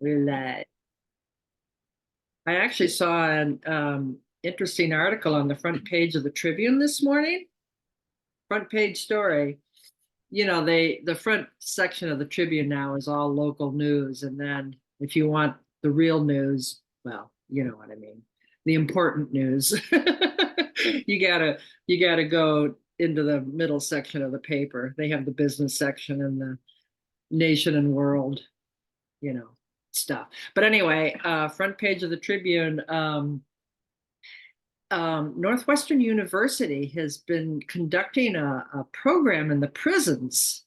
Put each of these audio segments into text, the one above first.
Relay. I actually saw an interesting article on the front page of the Tribune this morning. Front page story. You know, the front section of the Tribune now is all local news, and then if you want the real news, well, you know what I mean, the important news, you gotta go into the middle section of the paper. They have the business section and the nation and world, you know, stuff. But anyway, front page of the Tribune. Northwestern University has been conducting a program in the prisons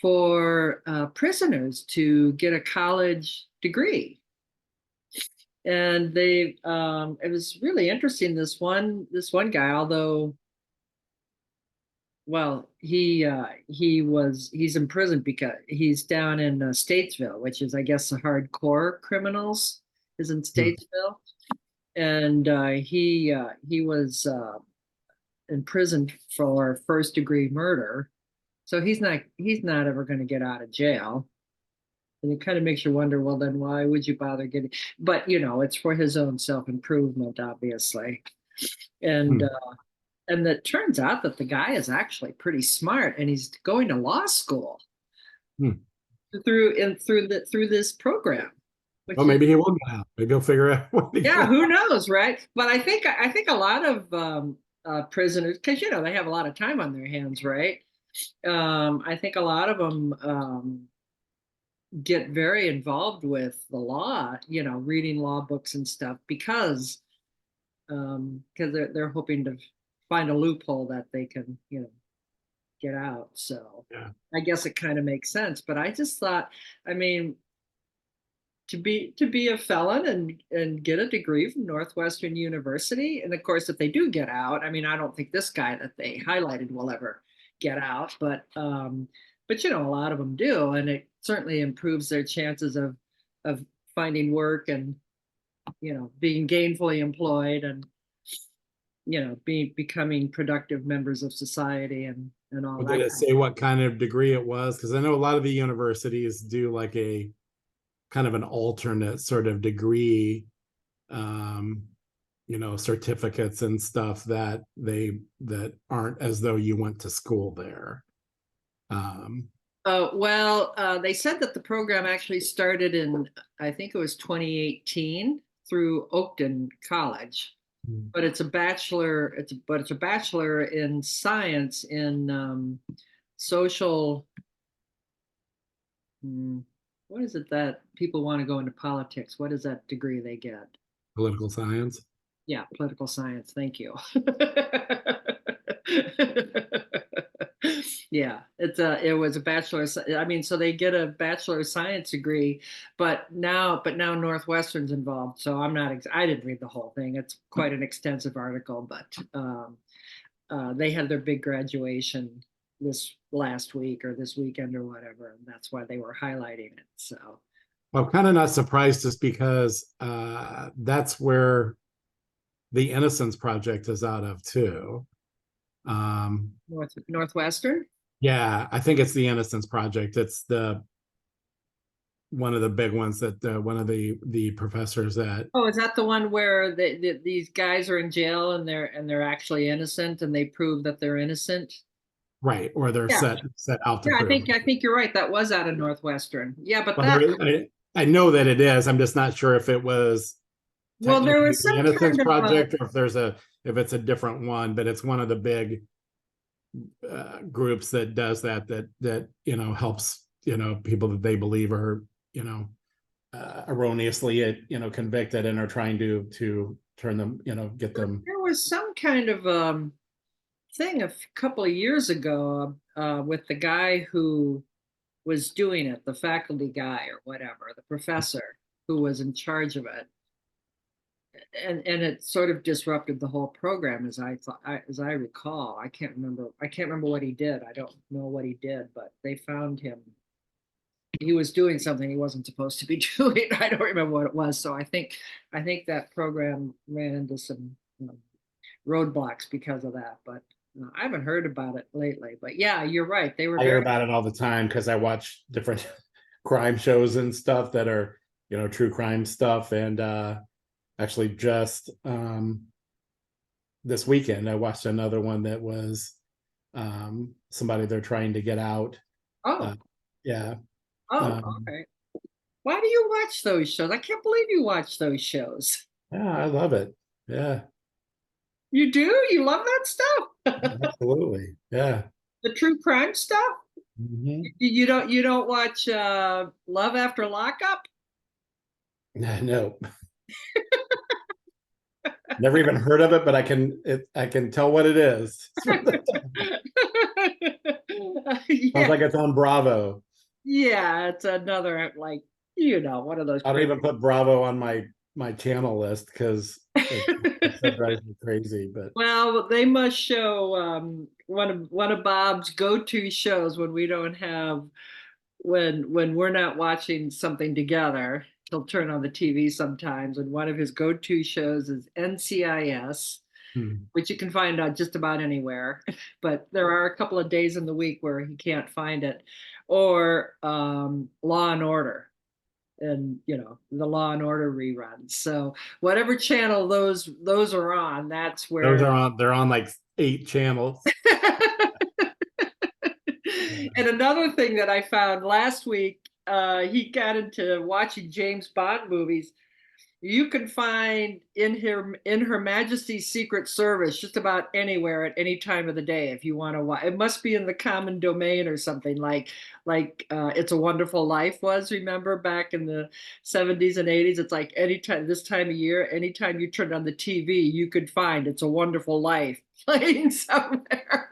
for prisoners to get a college degree. And it was really interesting. This one guy, although, well, he's in prison because he's down in Statesville, which is, I guess, the hardcore criminals is in Statesville. And he was in prison for first degree murder. So he's not ever going to get out of jail. And it kind of makes you wonder, well, then why would you bother getting? But you know, it's for his own self-improvement, obviously. And and it turns out that the guy is actually pretty smart, and he's going to law school through this program. Well, maybe he will get out. Maybe he'll figure out what he Yeah, who knows, right? But I think a lot of prisoners, because you know they have a lot of time on their hands, right? I think a lot of them get very involved with the law, you know, reading law books and stuff because they're hoping to find a loophole that they can, you know, get out. So yeah. I guess it kind of makes sense. But I just thought, I mean, to be a felon and get a degree from Northwestern University, and of course, if they do get out, I mean, I don't think this guy that they highlighted will ever get out, but you know, a lot of them do, and it certainly improves their chances of finding work and, you know, being gainfully employed and, you know, becoming productive members of society and all But that did it kind say what kind of degree it was? Because I know a lot of the universities do like a kind of an alternate sort of degree, you know, certificates and stuff that aren't as though you went to school there. They said that the program actually started in, I think it was 2018 through Oakton College, but it's a bachelor. It's a bachelor in science in social. What is it that people want to go into politics? What is that degree they get? Political science. Yeah, political science. Thank you. Yeah, it was a bachelor's. I mean, so they get a bachelor of science degree, but now Northwestern's involved. So I'm not. I didn't read the whole thing. It's quite an extensive article, but they had their big graduation this last week or this weekend or whatever, and that's why they were highlighting it. So I'm kind of not surprised, just because that's where the Innocence Project is out of too. Northwestern. Yeah, I think it's the Innocence Project. It's one of the big ones that one of the professors at. Oh, is that the one where these guys are in jail and they're actually innocent and they prove that they're innocent? Right, or they're Yeah, set out to yeah. I prove. think I think you're right. That was out of Northwestern. Yeah, but Well, that I know that it is. I'm just not sure if it was well, there technically was the some Innocence kind of Project, or if it's a different one, but it's one of the big groups that does that you know, helps, you know, people that they believe are, you know, erroneously, you know, convicted and are trying to turn them, you know, get them. there was some kind of thing a couple of years ago with the guy who was doing it, the faculty guy or whatever, the professor who was in charge of it. And it sort of disrupted the whole program as I thought, as I recall. I can't remember what he did. I don't know what he did, but they found him. He was doing something he wasn't supposed to be doing. I don't remember what it was. So I think that program ran into some roadblocks because of that. But I haven't heard about it lately. But yeah, you're right. They were I hear very about it all the time because I watch different crime shows and stuff that are, true crime stuff. And actually just this weekend I watched another one that was somebody they're trying to get out. Oh, Yeah. oh, Um, okay. Why do you watch those shows? I can't believe you watch those shows. yeah, I love it. Yeah, You do? You love that stuff? absolutely. Yeah. The true crime stuff? Mhm. You don't watch Love After Lockup? No, never even heard of it, but I can tell what it is. Sounds Yeah, like it's on Bravo. yeah, it's another like one of those I don't crazy. even put Bravo on my channel list because it so drives me crazy. But Well, they must show one of Bob's go-to shows when we don't have when we're not watching something together. He'll turn on the TV sometimes, and one of his go-to shows is NCIS, hmm. which you can find out just about anywhere. But there are a couple of days in the week where he can't find it, or Law and Order, and the Law and Order reruns. So whatever channel those are on, that's Those where. are on. They're on like 8 channels. And another thing that I found last week, he got into watching James Bond movies. You can find in Her Majesty's Secret Service just about anywhere at any time of the day if you want to watch. It must be in the common domain or something like It's a Wonderful Life was. Remember back in the 70s and 80s? It's like anytime this time of year, anytime you turn on the TV, you could find It's a Wonderful Life playing somewhere.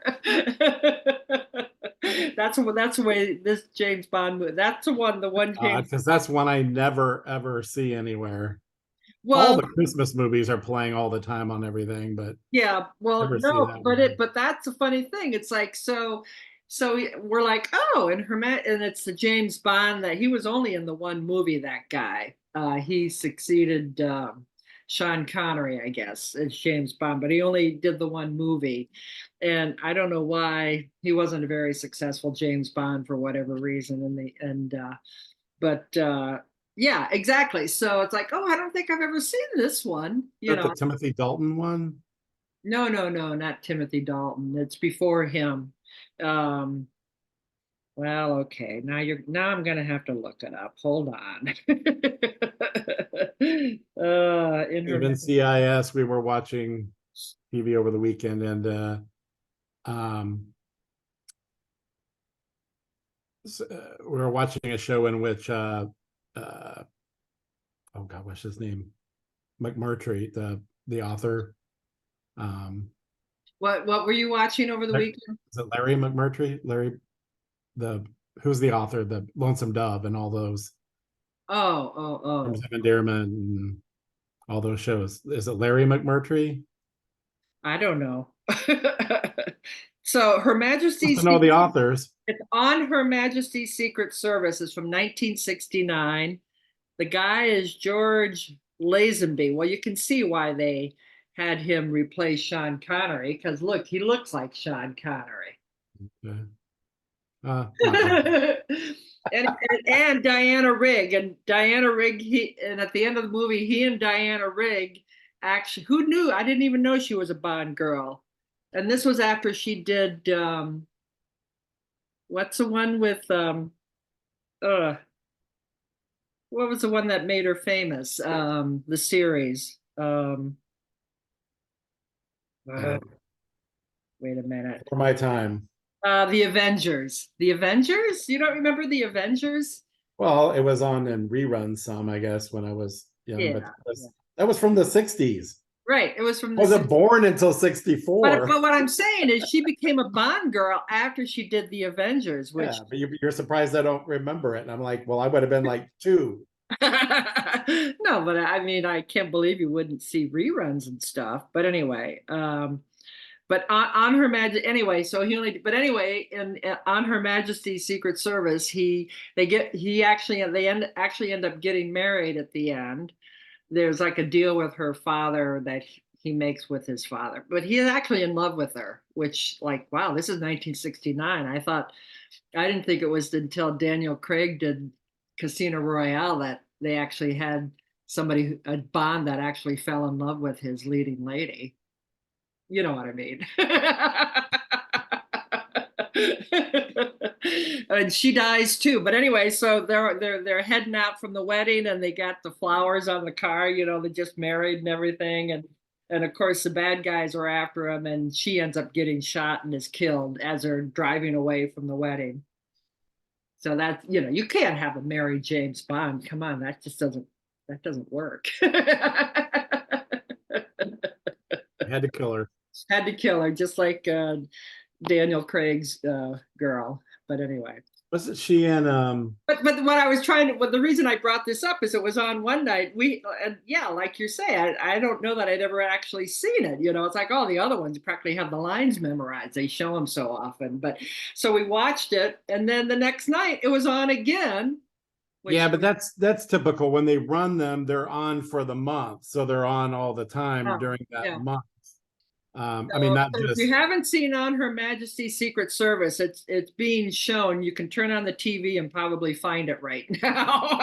That's the way this James Bond movie. That's the one James. Because that's one I never ever see anywhere. All Well, the Christmas movies are playing all the time on everything, but yeah, well, never see no, that but one. that's a funny thing. It's like so we're like, oh, and it's the James Bond that he was only in the one movie, that guy. He succeeded Sean Connery, I guess, as James Bond, but he only did the one movie. And I don't know why he wasn't a very successful James Bond for whatever reason. But yeah, exactly. So it's like, oh, I don't think I've ever seen this one, Is that the Timothy Dalton one? No, no, no, not Timothy Dalton. It's before him. Um, well, okay. Now I'm gonna have to look it up. Hold on. In her Even CIS, we were watching TV over the weekend, and um, we were watching a show in which oh God, what's his name? McMurtry, the author. Um, what were you watching over the weekend? is it Larry McMurtry? Larry, the who's the author? The Lonesome Dove and all those Oh, oh, Terms oh. of Endearment and all those shows. Is it Larry McMurtry? I don't know. So Her Supposed to Majesty's know the authors. it's on Her Majesty's Secret Service. Is from 1969. The guy is George Lazenby. Well, you can see why they had him replace Sean Connery, because look, he looks like Sean Connery. Not really. And Diana Rigg, and at the end of the movie, he and Diana Rigg actually, who knew? I didn't even know she was a Bond girl. And this was after she did what's the one with uh what was the one that made her famous? The series. Uh, Uh, wait a minute. for my time. The Avengers. The Avengers? You don't remember the Avengers? Well, it was on in reruns some, I guess, when I was young, but Yeah, yeah. that was from the 60s. Right. It was from I the wasn't born until But 64. but what I'm saying is she became a Bond girl after she did the Avengers, which Yeah, but you're surprised I don't remember it. And I'm like, well, I would have been like 2. no, but I mean I can't believe you wouldn't see reruns and stuff. But anyway, but on Her Majesty anyway, so he only but anyway, in on Her Majesty's Secret Service, he actually actually end up getting married at the end. There's like a deal with her father that he makes with his father, but he's actually in love with her, which like, wow, this is 1969. I didn't think it was until Daniel Craig did Casino Royale they actually had somebody, a Bond that actually fell in love with his leading lady. You know what I mean? And she dies too. But anyway, so they're heading out from the wedding, and they got the flowers on the car. You know, they just married and everything, and of course the bad guys are after him, and she ends up getting shot and is killed as they're driving away from the wedding. So that, you know, you can't have a Mary James Bond. Come on, that doesn't work. Had to kill her. Had to kill her, just like Daniel Craig's girl. But anyway, Wasn't she in but what I was trying to, well, the reason I brought this up is it was on one night. And yeah, like you say, I don't know that I'd ever actually seen it. You know, it's like, oh, the other ones practically have the lines memorized. They show them so often. But so we watched it, and then the next night it was on again. Which, yeah, but that's typical. When they run them, they're on for the month. So they're on all the time oh, during that yeah. month. I mean, So, not so if you just haven't seen On Her Majesty's Secret Service, it's being shown. You can turn on the TV and probably find it right now.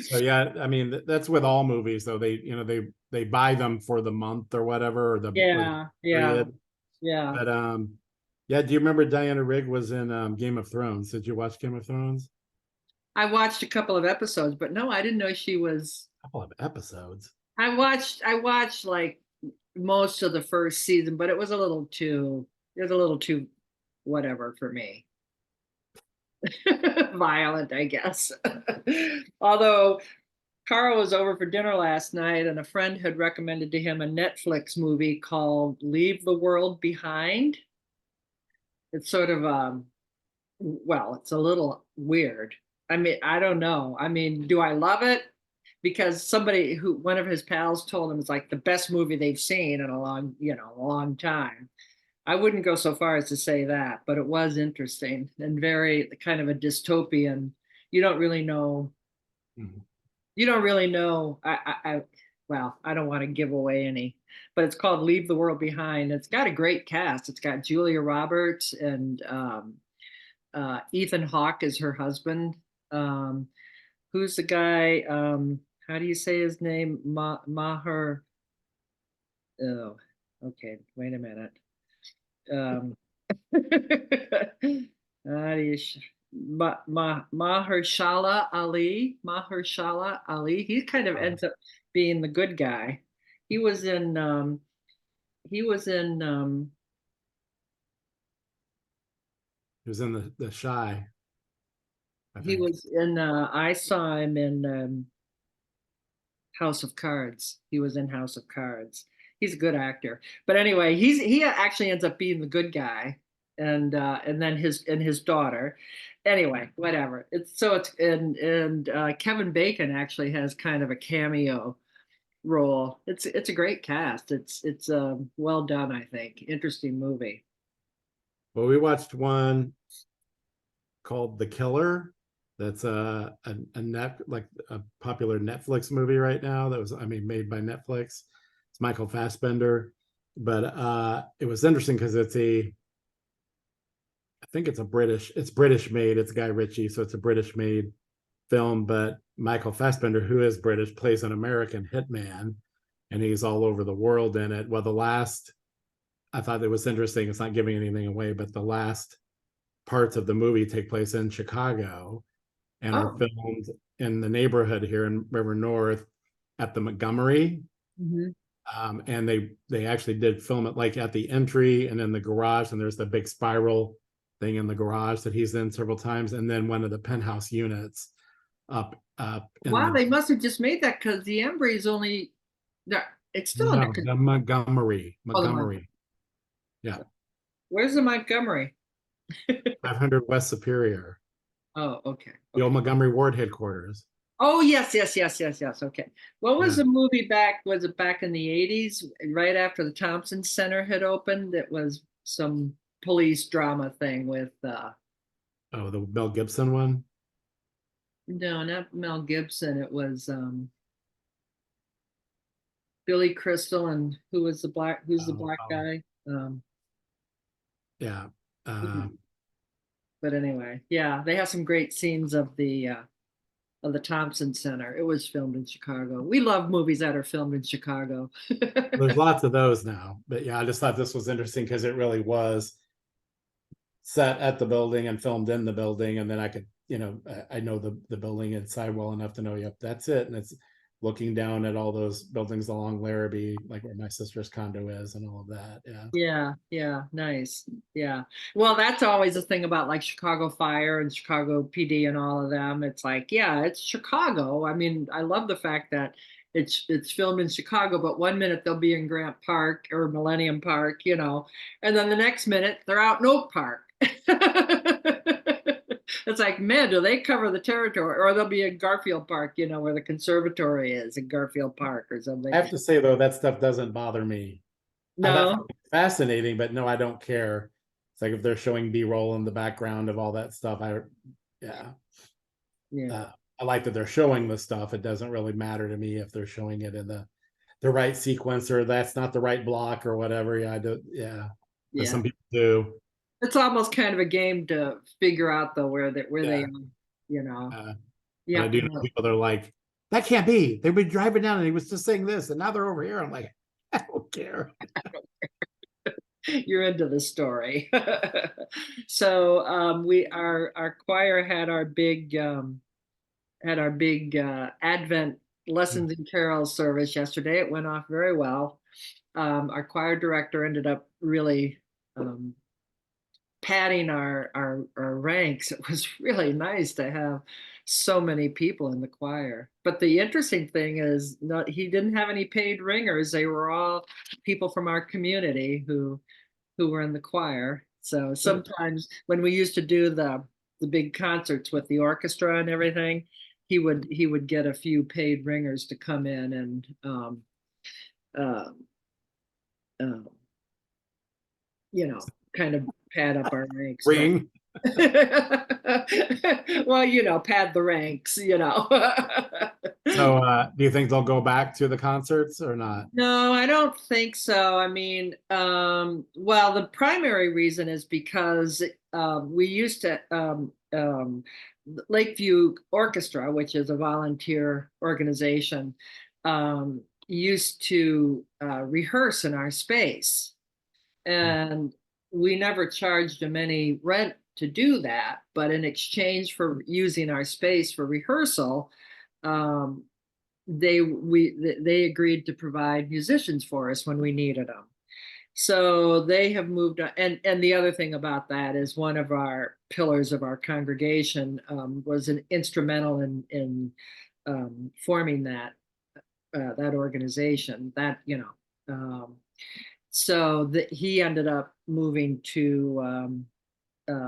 so yeah, I mean that's with all movies though. They, you know, they buy them for the month or whatever, or the Yeah, yeah, period. yeah. But yeah, do you remember Diana Rigg was in Game of Thrones? Did you watch Game of Thrones? I watched a couple of episodes, but no, I didn't know she was. A couple of episodes. I watched like most of the first season, but it was a little too whatever for me. Violent, I guess. Although Carl was over for dinner last night, and a friend had recommended to him a Netflix movie called Leave the World Behind. It's sort of well, it's a little weird. I mean, I don't know. I mean, do I love it? Because one of his pals told him it's like the best movie they've seen in a long time. I wouldn't go so far as to say that, but it was interesting and very kind of a dystopian. You don't really know. Mhm. You don't really know. Well, I don't want to give away any, but it's called Leave the World Behind. It's got a great cast. It's got Julia Roberts and Ethan Hawke is her husband. Um, who's the guy? How do you say his name? Maher. Oh, okay. Wait a minute. Um, how do you? Mahershala Ali. Mahershala Ali. He kind of ends up being the good guy. He was in. He was in. He was in the Shy, I He think. was in. I saw him in House of Cards. He was in House of Cards. He's a good actor. But anyway, he actually ends up being the good guy, and then his daughter. Anyway, whatever. It's Kevin Bacon actually has kind of a cameo role. It's a great cast. It's well done, I think. Interesting movie. Well, we watched one called The Killer. That's a net like a popular Netflix movie right now. That was, I mean, made by Netflix. It's Michael Fassbender, but it was interesting because I think it's British made. It's Guy Ritchie, so it's a British made film. But Michael Fassbender, who is British, plays an American hitman, and he's all over the world in it. Well, the last I thought it was interesting. It's not giving anything away, but the last parts of the movie take place in Chicago and are Oh. filmed in the neighborhood here in River North at the Montgomery. Mhm. And they actually did film it like at the entry and in the garage, and there's the big spiral thing in the garage that he's in several times, and then one of the penthouse units up in Wow, the they must have just made that because the Embry is only it's still under no control. the Montgomery Oh, the Montgomery. Montgomery. Yeah, Where's the Montgomery? 500 West Superior, Oh, okay. the old Okay. Montgomery Ward headquarters. Oh, yes, yes, yes, yes, yes. Okay. What was Yeah. the movie back? Was it back in the 80s, right after the Thompson Center had opened? It was some police drama thing with Oh, the Mel Gibson one. no, not Mel Gibson. It was Billy Crystal, and who's the Oh, black oh guy? yeah. Uh, But anyway, yeah, they have some great scenes of the Thompson Center. It was filmed in Chicago. We love movies that are filmed in Chicago. There's lots of those now, but yeah, I just thought this was interesting because it really was set at the building and filmed in the building, and then I could, I know the building inside well enough to know, yep, that's it, and it's looking down at all those buildings along Larrabee, like where my sister's condo is, and all of that. Yeah, Yeah, yeah, nice. Yeah. Well, that's always the thing about like Chicago Fire and Chicago PD and all of them. It's like, yeah, it's Chicago. I mean, I love the fact that it's filmed in Chicago, but one minute they'll be in Grant Park or Millennium Park, and then the next minute they're out in Oak Park. It's like, man, do they cover the territory? Or they'll be in Garfield Park, where the conservatory is in Garfield Park or something. I have to say though, that stuff doesn't bother me. I No. find it fascinating, but no, I don't care. It's like if they're showing B-roll in the background of all that stuff, yeah. Yeah. I like that they're showing the stuff. It doesn't really matter to me if they're showing it in the right sequence or that's not the right block or whatever. Yeah, I do. Yeah, but Yeah. some people do. It's almost kind of a game to figure out though where they Yeah, are, you know. but You I have do to know know. people that are like, that can't be. They've been driving down and he was just saying this, and now they're over here. I'm like, I don't care. You're into the story. So we our choir had our big Advent lessons and carols service yesterday. It went off very well. Our choir director ended up really um, padding our ranks. It was really nice to have so many people in the choir. But the interesting thing is, he didn't have any paid ringers. They were all people from our community who were in the choir. So sometimes when we used to do the big concerts with the orchestra and everything, he would get a few paid ringers to come in and um, um, kind of pad up our ranks. But Ring. well, pad the ranks. So, do you think they'll go back to the concerts or not? No, I don't think so. I mean, well, the primary reason is because we used to Lakeview Orchestra, which is a volunteer organization, used to rehearse in our space, and we never charged them any rent to do that. But in exchange for using our space for rehearsal, um, they agreed to provide musicians for us when we needed them. So they have moved on. And the other thing about that is one of our pillars of our congregation was an instrumental in forming that organization. So that he ended up moving to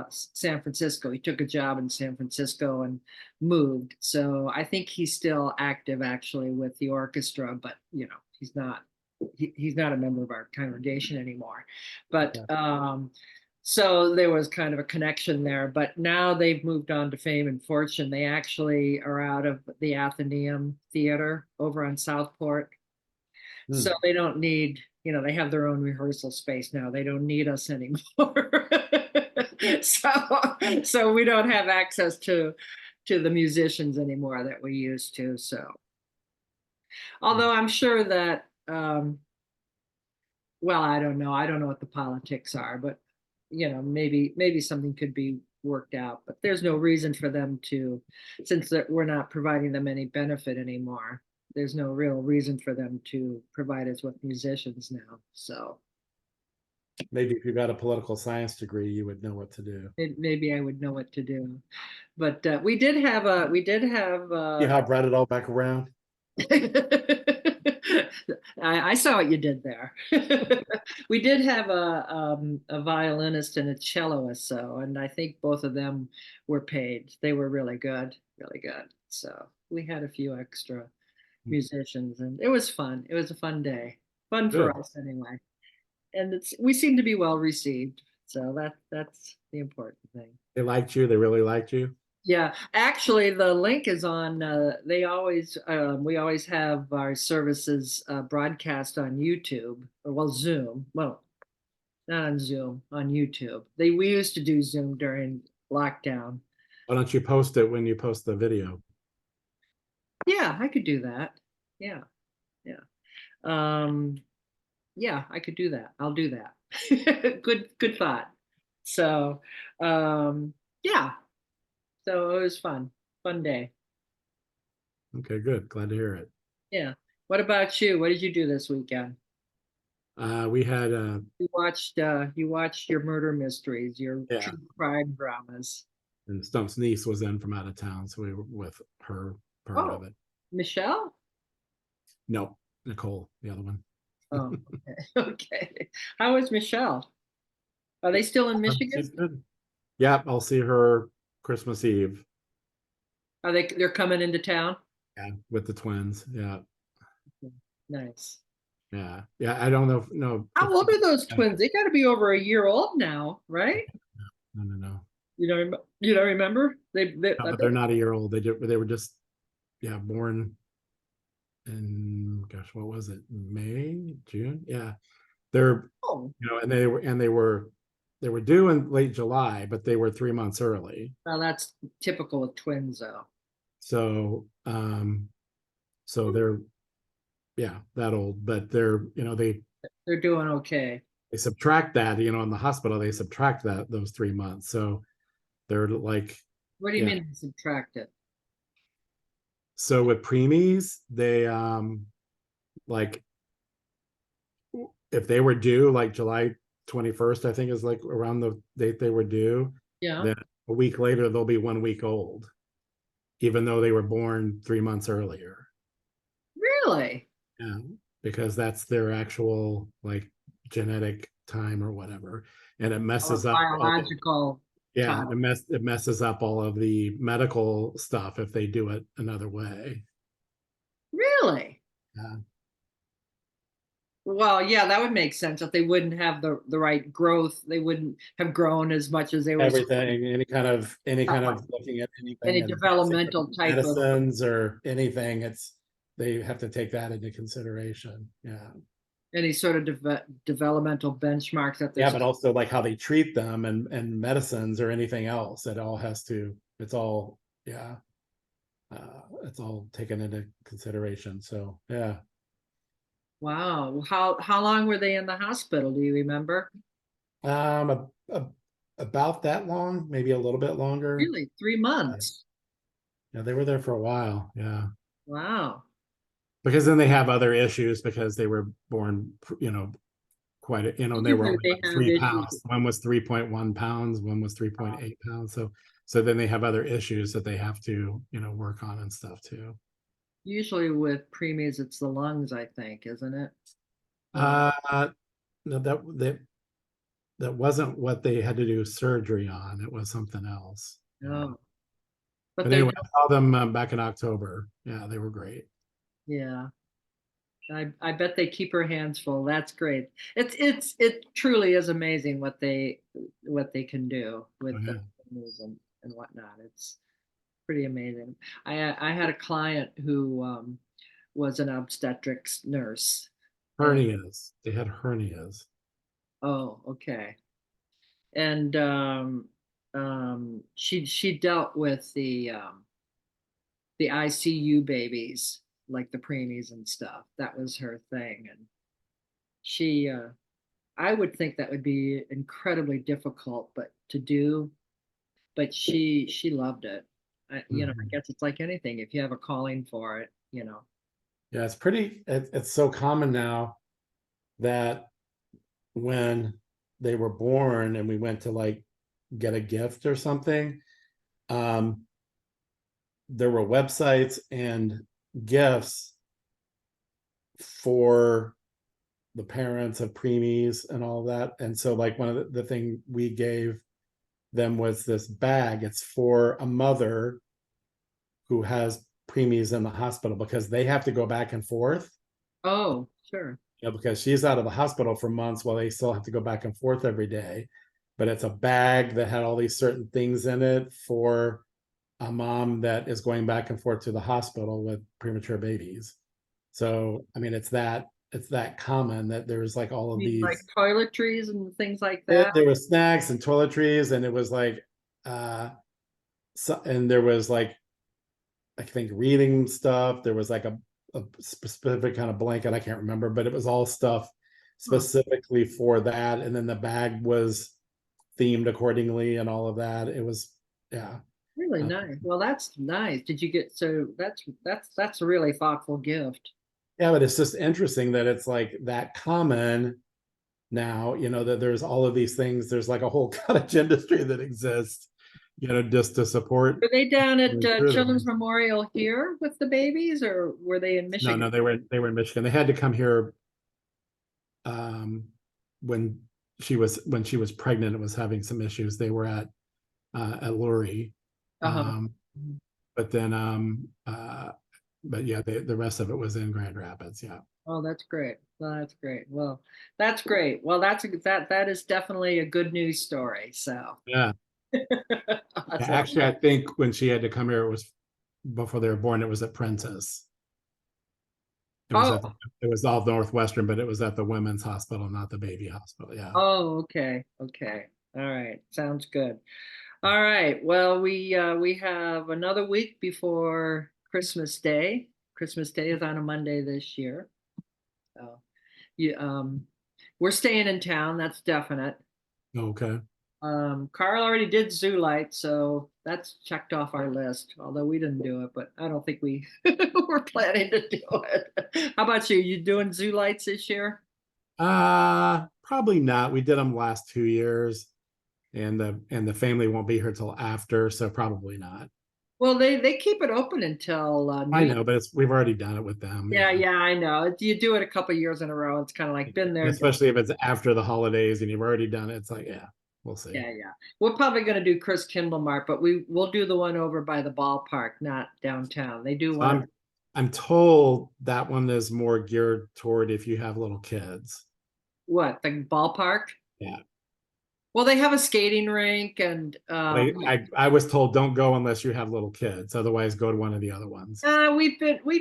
San Francisco. He took a job in San Francisco and moved. So I think he's still active actually with the orchestra, but he's not a member of our congregation anymore. But so there was kind of a connection there. But now they've moved on to Fame and Fortune. They actually are out of the Athenaeum Theater over on Southport. So they don't need, they have their own rehearsal space now. They don't need us anymore. So we don't have access to the musicians anymore that we used to. So although I'm sure that well, I don't know. I don't know what the politics are, but maybe something could be worked out. But there's no reason for them to, since we're not providing them any benefit anymore. There's no real reason for them to provide us with musicians now. So maybe if you got a political science degree, you would know what to do. maybe I would know what to do. But we did have You how brought it all back around. I saw what you did there. We did have a violinist and a celloist, and I think both of them were paid. They were really good, really good. So we had a few extra musicians, and it was fun. It was a fun day, fun for us anyway. And we seem to be well received, so that's the important thing. They liked you. They really liked you. Yeah, actually, the link is on. We always have our services broadcast on YouTube. Well, Zoom. Well, not on Zoom, on YouTube. We used to do Zoom during lockdown. Why don't you post it when you post the video? Yeah, I could do that. Yeah, yeah. Um, yeah, I could do that. I'll do that. Good thought. So, yeah. So it was fun day. Okay, good. Glad to hear it. Yeah. What about you? What did you do this weekend? We had You watched your murder mysteries, your yeah, true crime dramas. and Stump's niece was in from out of town, so we were with her part of Oh, it. Michelle? No, Nicole, the other one. Oh, okay. Okay. How is Michelle? Are they still in She's Michigan? good. Yeah, I'll see her Christmas Eve. They're coming into town? Yeah, with the twins. Yeah, Nice. yeah, yeah. I don't know. No, How old are those twins? They got to be over a year old now, right? no. You don't remember? No, but they're not a year old. They were just yeah born in gosh, what was it? May, June? Yeah, they're oh, and they were due in late July, but they were 3 months early. well, that's typical of twins, though. So so they're yeah that old, but they're They're doing okay. they subtract that in the hospital they subtract those 3 months, so they're like What do you yeah. mean subtract it? So with preemies, they like if they were due like July 21st, I think is like around the date they were due, Yeah. then a week later they'll be 1 week old, even though they were born 3 months earlier. Really? Yeah, because that's their actual like genetic time or whatever, and it Or messes up all the, biological yeah, time? it messes up all of the medical stuff if they do it another way. Really? Yeah. Well, yeah, that would make sense. If they wouldn't have the right growth, they wouldn't have grown as much as they were Everything, any kind of looking at anything any and developmental type of medicines or anything, it's they have to take that into consideration. Yeah. any sort of developmental benchmarks that Yeah, there's. but also like how they treat them and medicines or anything else. It's all yeah. It's all taken into consideration. So yeah. Wow. How long were they in the hospital? Do you remember? About that long, maybe a little bit longer. Really, 3 months. Yeah, they were there for a while. Yeah. Wow. Because then they have other issues because they were born, quite they were Usually only they like have 3 pounds. issues. One was 3.1 pounds, one was 3.8 pounds. So then they have other issues that they have to, work on and stuff too. Usually with preemies, it's the lungs, I think, isn't it? Uh no, that wasn't what they had to do surgery on. It was something else. Yeah. No. But But they're anyway, I saw them back in October. Yeah, they were great. yeah. I bet they keep her hands full. That's great. It truly is amazing what they can do Oh, with the yeah. families and whatnot. It's pretty amazing. I had a client who was an obstetrics nurse. And Hernias. They had hernias. oh, okay. And she dealt with the ICU babies, like the preemies and stuff. That was her thing. And she I would think that would be incredibly difficult but to do, but she loved it. I Mhm. guess it's like anything. If you have a calling for it. Yeah, it's so common now that when they were born and we went to like get a gift or something, um, there were websites and gifts for the parents of preemies and all that. And so like one of the thing we gave them was this bag. It's for a mother who has preemies in the hospital because they have to go back and forth. Oh, sure. Because she's out of the hospital for months while they still have to go back and forth every day. But it's a bag that had all these certain things in it for a mom that is going back and forth to the hospital with premature babies. So I mean, it's that common that there's like all I of mean, like these. toiletries and things like that. There was snacks and toiletries, and it was like so, and there was like, I think reading stuff. There was like a specific kind of blanket. I can't remember, but it was all stuff Huh, specifically for that. And then the bag was themed accordingly and all of that. It was, yeah. really Uh, nice. Well, that's nice. Did you get, so that's a really thoughtful gift. yeah, but it's just interesting that it's like that common now, that there's all of these things. There's like a whole cottage industry that exists, just to support Were they down at Children's tourism. Memorial here with the babies, or were they in No, Michigan? no, they were in Michigan. They had to come here um when when she was pregnant and was having some issues. They were at Lurie. Uh-huh. Um, but then but yeah, the rest of it was in Grand Rapids. Yeah. Oh, that's great. Well, that's great. Well, that's great. Well, that is definitely a good news story. So Yeah. Yeah, awesome. actually, I think when she had to come here, it was before they were born. It was at Prentice. It was Oh, at it was all Northwestern, but it was at the women's hospital, not the baby hospital. Yeah. oh, okay. Okay. All right. Sounds good. All right. Well, we have another week before Christmas Day. Christmas Day is on a Monday this year. So you we're staying in town, that's definite. Okay. Carl already did Zoo Light, so that's checked off our list, although we didn't do it, but I don't think we were planning to do it. How about you? You doing Zoo Lights this year? Probably not. We did them last 2 years, and the family won't be here till after, so probably not. Well, they keep it open until New I Year. know, but we've already done it with them. Yeah, Yeah. yeah, I know. You do it a couple years in a row. It's kind of like been there, done. Especially if it's after the holidays and you've already done it. It's like, yeah, we'll see. Yeah, yeah. We're probably going to do Chris Kimball Mart, but we'll do the one over by the ballpark, not downtown. They do So one. I'm told that one is more geared toward if you have little kids. What, the ballpark? Yeah. Well, they have a skating rink and I was told don't go unless you have little kids. Otherwise, go to one of the other ones. we've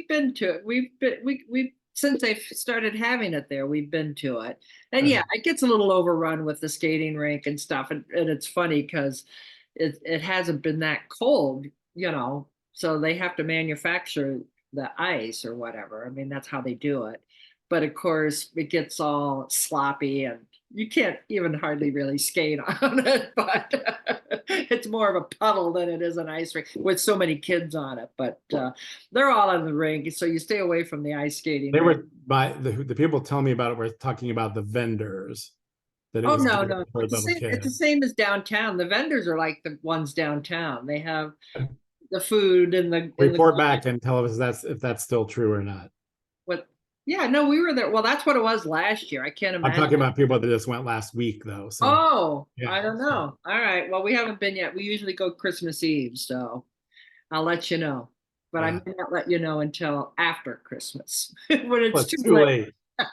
been to it. We since they've started having it there, we've been to it. And yeah, Right. it gets a little overrun with the skating rink and stuff. And it's funny because it hasn't been that cold, so they have to manufacture the ice or whatever. I mean, that's how they do it. But of course, it gets all sloppy and you can't even hardly really skate on it, but it's more of a puddle than it is an ice rink with so many kids on it. But they're all in the rink, so you stay away from the ice skating They rink. were by the people telling me about it were talking about the vendors, that it Oh was no, geared no, for it's the little same. It's the kids. same as downtown. The vendors are like the ones downtown. They have the food and the Report back and tell us if that's still true or not. what. Yeah, no, we were there. Well, that's what it was last year. I can't I'm imagine. talking about people that just went last week though. So Oh, yeah. I don't So, know. All right. Well, we haven't been yet. We usually go Christmas Eve, so I'll let you know. But I yeah. may not let you know until after Christmas when Well, it's it's too too late. late.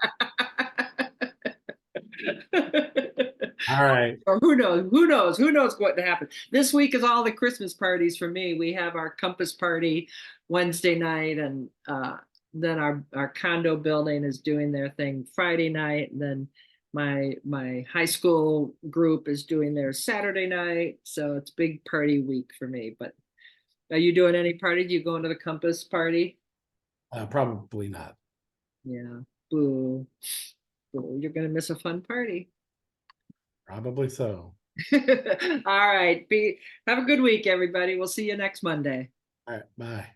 All right. Or who knows? Who knows? Who knows what happened? This week is all the Christmas parties for me. We have our Compass party Wednesday night, and then our condo building is doing their thing Friday night, and then my high school group is doing their Saturday night. So it's big party week for me. But are you doing any party? Do you go into the Compass party? Probably not. Yeah. Boo. Boo. You're gonna miss a fun party. Probably so. All right. Have a good week, everybody. We'll see you next Monday. All right. Bye.